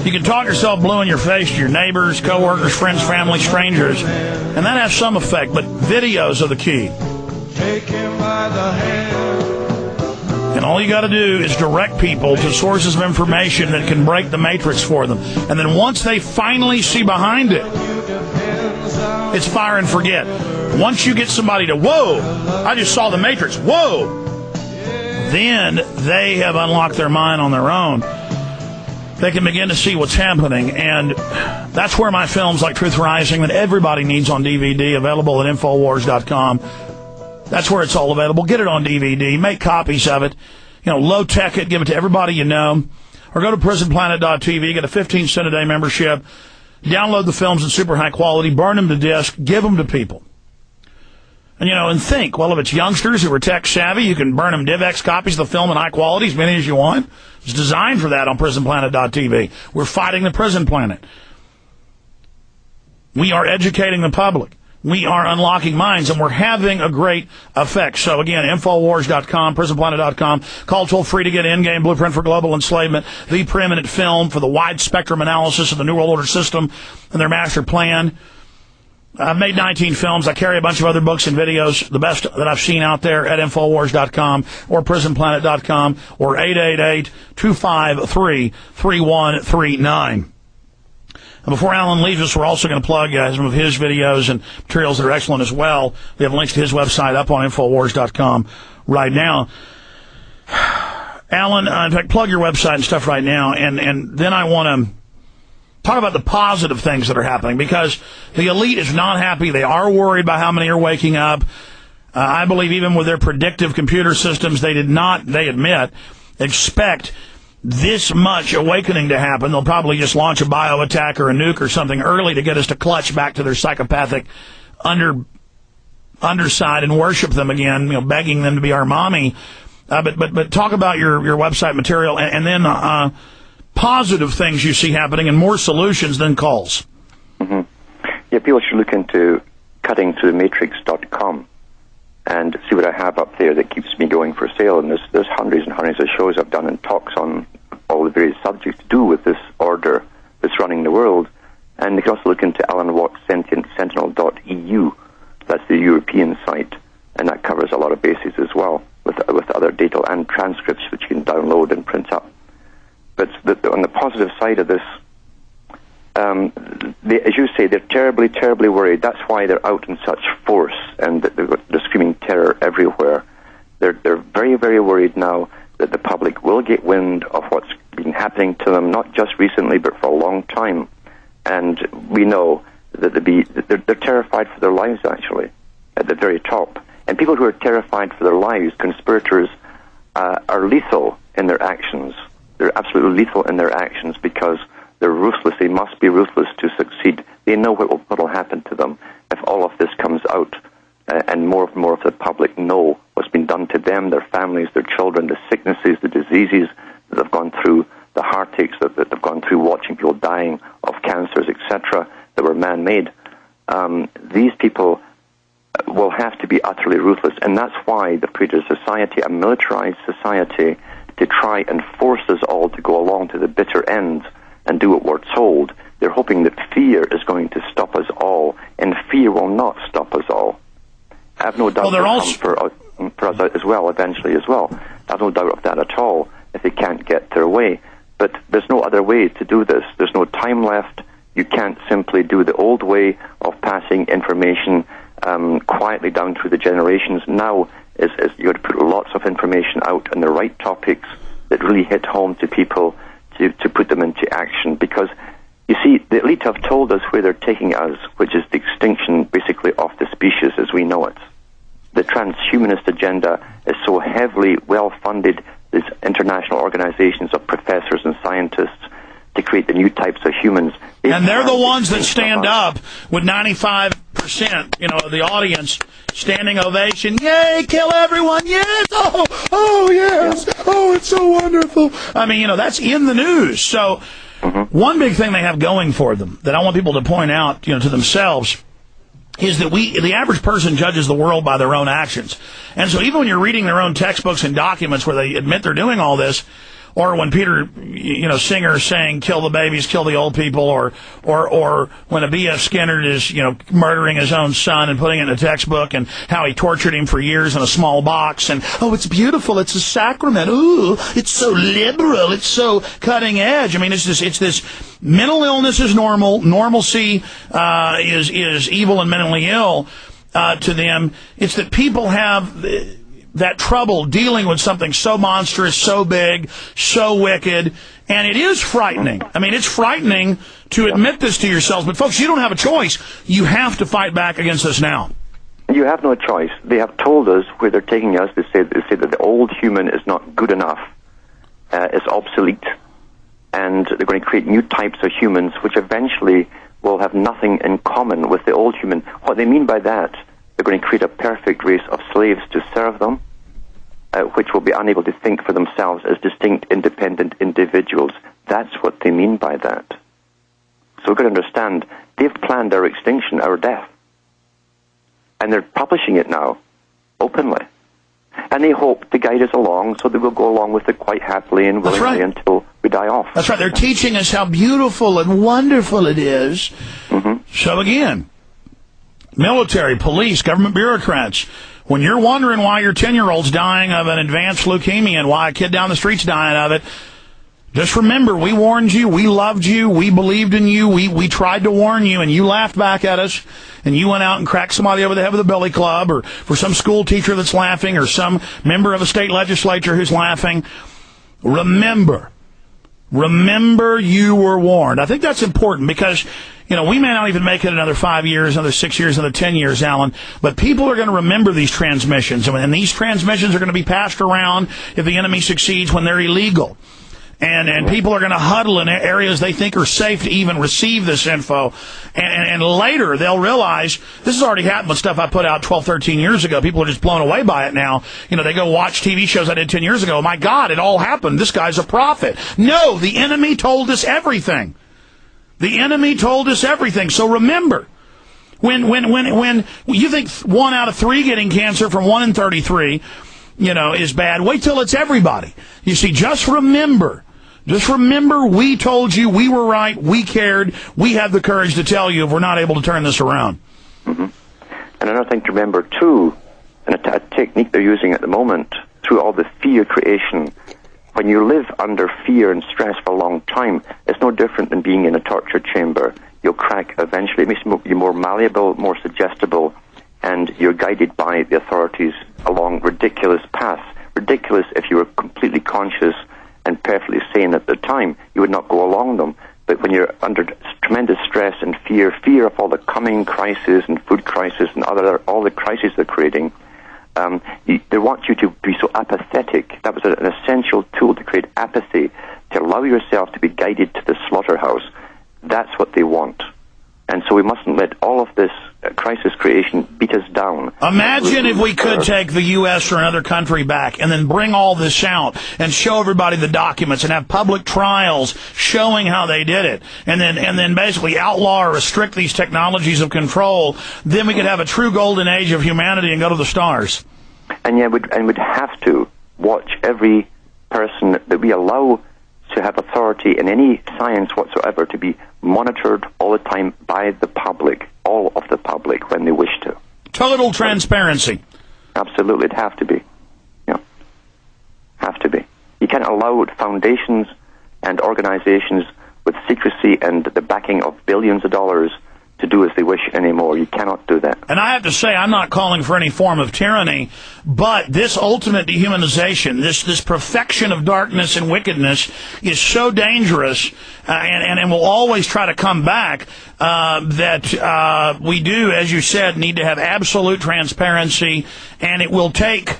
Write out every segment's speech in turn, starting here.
You can talk yourself blue in your face to your neighbors, coworkers, friends, family, strangers, and that has some effect, but videos are the key. Take him by the hand. And all you got to do is direct people to sources of information that can break the matrix for them. And then once they finally see behind it, it's fire and forget. Once you get somebody to, whoa, I just saw the matrix, whoa, then they have unlocked their mind on their own. They can begin to see what's happening. And that's where my films like Truth Rising that everybody needs on DVD, available at Infowars.com. That's where it's all available. Get it on DVD. Make copies of it. Low-tech it. Give it to everybody you know. Or go to prisonplanet.tv. Get a 15-cent a day membership. Download the films in super high quality. Burn them to disc. Give them to people. And think, well, if it's youngsters who are tech-savvy, you can burn them DivX copies of the film in high quality, as many as you want. It's designed for that on prisonplanet.tv. We're fighting the prison planet. We are educating the public. We are unlocking minds, and we're having a great effect. So, again, Infowars.com, PrisonPlanet.com. Call toll-free to get in-game blueprint for global enslavement, the preeminent film for the wide-spectrum analysis of the New World Order system and their master plan. I've made 19 films. I carry a bunch of other books and videos, the best that I've seen out there at Infowars.com or PrisonPlanet.com or 888-253-3139. And before Alan leaves us, we're also going to plug some of his videos and materials that are excellent as well. We have links to his website up on Infowars.com right now. Alan, in fact, plug your website and stuff right now, and then I want to talk about the positive things that are happening, because the elite is not happy. They are worried about how many are waking up. I believe even with their predictive computer systems, they admit, expect this much awakening to happen. They'll probably just launch a bio attack or a nuke or something early to get us to clutch back to their psychopathic underside and worship them again, begging them to be our mommy. But talk about your website material and then positive things you see happening and more solutions than calls. Mm-hmm. Yeah, people should look into cuttingthroughthematrix.com and see what I have up there that keeps me going for sale. And there's hundreds and hundreds of shows I've done and talks on all the various subjects to do with this order that's running the world. And you can also look into Alan Watts Sentinel.eu. That's the European site, and that covers a lot of bases as well, with other data and transcripts which you can download and print up. But on the positive side of this, as you say, they're terribly, terribly worried. That's why they're out in such force, and they're screaming terror everywhere. They're very, very worried now that the public will get wind of what's been happening to them, not just recently, but for a long time. And we know that they're terrified for their lives, actually, at the very top. And people who are terrified for their lives, conspirators, are lethal in their actions. They're absolutely lethal in their actions because they're ruthless. They must be ruthless to succeed. They know what will happen to them if all of this comes out, and more of the public know what's been done to them, their families, their children, the sicknesses, the diseases that they've gone through, the heartaches that they've gone through watching people dying of cancers, etc., that were man-made. These people will have to be utterly ruthless, and that's why they've created a society, a militarized society, to try and force us all to go along to the bitter end and do what we're told. They're hoping that fear is going to stop us all, and fear will not stop us all. I have no doubt they'll come for us as well, eventually as well. I have no doubt of that at all, if they can't get their way. But there's no other way to do this. There's no time left. You can't simply do the old way of passing information quietly down through the generations. Now is you got to put lots of information out on the right topics that really hit home to people to put them into action. Because, you see, the elite have told us where they're taking us, which is the extinction, basically, of the species as we know it. The transhumanist agenda is so heavily well-funded, these international organizations of professors and scientists to create the new types of humans. And they're the ones that stand up with 95%, of the audience standing ovation. Yay, kill everyone, yes! Oh, yes! Oh, it's so wonderful. I mean, that's in the news. So one big thing they have going for them that I want people to point out, to themselves, is that the average person judges the world by their own actions. And so even when you're reading their own textbooks and documents where they admit they're doing all this, or when Peter, Singer is saying, kill the babies, kill the old people, or when a B.F. Skinner is, murdering his own son and putting it in a textbook and how he tortured him for years in a small box and, oh, it's beautiful, it's a sacrament, ooh, it's so liberal, it's so cutting edge. I mean, it's this mental illness is normal, normalcy is evil and mentally ill to them. It's that people have that trouble dealing with something so monstrous, so big, so wicked, and it is frightening. I mean, it's frightening to admit this to yourselves, but folks, you don't have a choice. You have to fight back against this now. You have no choice. They have told us where they're taking us. They say that the old human is not good enough, is obsolete, and they're going to create new types of humans, which eventually will have nothing in common with the old human. What they mean by that, they're going to create a perfect race of slaves to serve them, which will be unable to think for themselves as distinct, independent individuals. That's what they mean by that. So we've got to understand, they've planned our extinction, our death. And they're publishing it now, openly. And they hope to guide us along so that we'll go along with it quite happily and willingly until we die off. That's right. They're teaching us how beautiful and wonderful it is. Mm-hmm. So again, military, police, government bureaucrats, when you're wondering why your 10-year-old's dying of an advanced leukemia and why a kid down the street's dying of it, just remember, we warned you, we loved you, we believed in you, we tried to warn you, and you laughed back at us, and you went out and cracked somebody over the head with a billy club, or for some school teacher that's laughing, or some member of a state legislature who's laughing. Remember you were warned. I think that's important because, we may not even make it another 5 years, another 6 years, another 10 years, Alan, but people are going to remember these transmissions, and these transmissions are going to be passed around if the enemy succeeds when they're illegal. And people are going to huddle in areas they think are safe to even receive this info. And later they'll realize, this has already happened with stuff I put out 12, 13 years ago. People are just blown away by it now. They go watch TV shows I did 10 years ago. My God, it all happened. This guy's a prophet. No, the enemy told us everything. The enemy told us everything. So remember, when you think 1 out of 3 getting cancer from 1 in 33, is bad, wait till it's everybody. You see, just remember, we told you, we were right, we cared, we have the courage to tell you if we're not able to turn this around. Mm-hmm. And another thing to remember, too, and a technique they're using at the moment, through all the fear creation, when you live under fear and stress for a long time, it's no different than being in a torture chamber. You'll crack eventually. It makes you more malleable, more suggestible, and you're guided by the authorities along ridiculous paths. Ridiculous if you were completely conscious and perfectly sane at the time. You would not go along them. But when you're under tremendous stress and fear of all the coming crises and food crisis and all the crises they're creating, they want you to be so apathetic. That was an essential tool to create apathy, to allow yourself to be guided to the slaughterhouse. That's what they want. And so we mustn't let all of this crisis creation beat us down. Imagine if we could take the U.S. or another country back and then bring all this out and show everybody the documents and have public trials showing how they did it, and then basically outlaw or restrict these technologies of control. Then we could have a true golden age of humanity and go to the stars. And we'd have to watch every person that we allow to have authority in any science whatsoever to be monitored all the time by the public, all of the public, when they wish to. Total transparency. Absolutely, it'd have to be. Yeah, have to be. You can't allow foundations and organizations with secrecy and the backing of billions of dollars to do as they wish anymore. You cannot do that. And I have to say, I'm not calling for any form of tyranny, but this ultimate dehumanization, this perfection of darkness and wickedness is so dangerous, and will always try to come back, that we do, as you said, need to have absolute transparency, and it will take...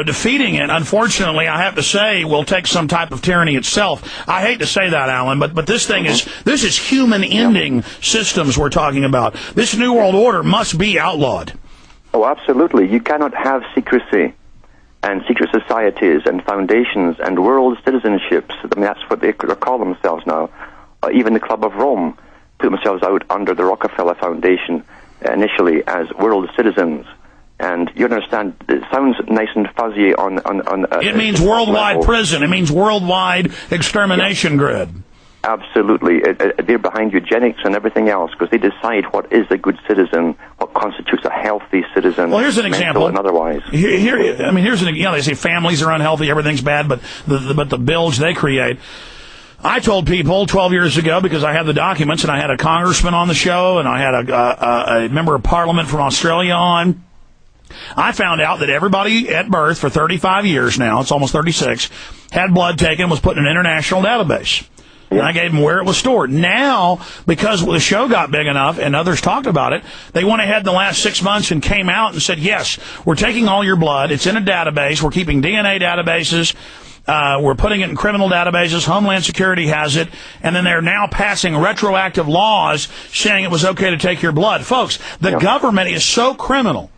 defeating it, unfortunately, I have to say, will take some type of tyranny itself. I hate to say that, Alan, but this thing this is human ending systems we're talking about. This New World Order must be outlawed. Oh, absolutely. You cannot have secrecy and secret societies and foundations and world citizenships. I mean, that's what they call themselves now. Even the Club of Rome put themselves out under the Rockefeller Foundation initially as world citizens. And you understand, it sounds nice and fuzzy on it means worldwide level. prison. It means worldwide extermination grid. Absolutely. They're behind eugenics and everything else because they decide what is a good citizen, what constitutes a healthy citizen. Well, here's an mental example. And otherwise. Here's an, they say families are unhealthy, everything's bad, but the bilge they create. I told people 12 years ago, because I had the documents, and I had a congressman on the show, and I had a member of parliament from Australia on. I found out that everybody at birth for 35 years now, it's almost 36, had blood taken, was put in an international database. And I gave them where it was stored. Now, because the show got big enough and others talked about it, they went ahead in the last 6 months and came out and said, yes, we're taking all your blood. It's in a database. We're keeping DNA databases. We're putting it in criminal databases. Homeland Security has it. And then they're now passing retroactive laws saying it was okay to take your blood. Folks, the government is so criminal